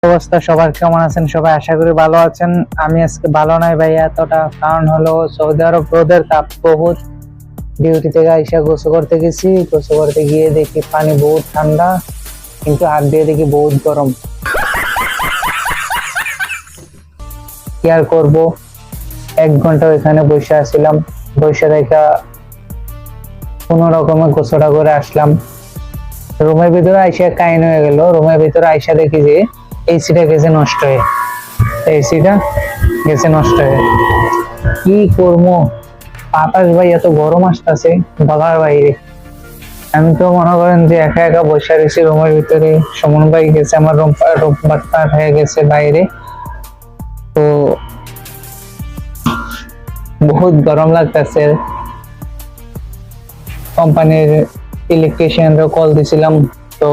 অবস্থা সবার কেমন আছেন? সবাই আশা করি ভালো আছেন। আমি আজকে ভালো নাই ভাই এতটা, কারণ হলো সৌদি আরব রোদের তাপ বহুত। ডিউটি থেকে আইসা গোসল করতে গেছি, গোসল করতে গিয়ে দেখি পানি বহুত ঠান্ডা, কিন্তু হাত দিয়ে দেখি বহুত গরম। কি আর করবো, 1 ঘন্টা ওইখানে বসে আসছিলাম, বসে দেখা কোনো রকমে গোসলটা করে আসলাম। রুমের ভিতরে আইসা কাহিনী হয়ে গেল। রুমের ভিতরে আইসা দেখি যে এসিটা গেছে নষ্ট হয়ে, এসিটা গেছে নষ্ট হয়ে। কি করবো, বাতাস ভাই এত গরম আসতেছে বলার বাইরে। আমি তো মনে করেন যে একা একা বসে রয়েছি রুমের ভিতরে। সুমন ভাই গেছে আমার রুম পার্টনার হয়ে গেছে বাইরে। তো বহুত গরম লাগতেছে। কোম্পানির ইলেকট্রিশিয়ানরা কল দিছিলাম, তো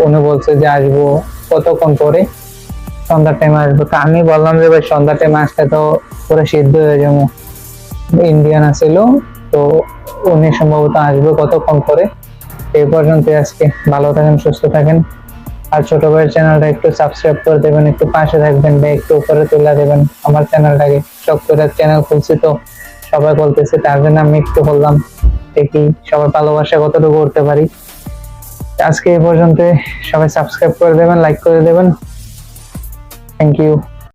উনি বলছে যে আসবো কতক্ষণ পরে, সন্ধ্যার টাইমে আসবো। তো আমি বললাম যে ভাই সন্ধ্যার টাইমে আসলে তো পুরো সিদ্ধ হয়ে যাবো। ইন্ডিয়ান আছিল, তো উনি সম্ভবত আসবে কতক্ষণ পরে। এই পর্যন্ত আজকে, ভালো থাকেন, সুস্থ থাকেন। আর ছোট ভাইয়ের চ্যানেলটা একটু সাবস্ক্রাইব করে দেবেন, একটু পাশে থাকবেন বা একটু উপরে তুলে দেবেন আমার চ্যানেলটাকে। শখ করে চ্যানেল খুলছি তো সবাই বলতেছে, তার জন্য আমি একটু বললাম, দেখি সবার ভালোবাসা কতটুকু করতে পারি। আজকে এই পর্যন্ত, সবাই সাবস্ক্রাইব করে দেবেন, লাইক করে দেবেন। Thank you.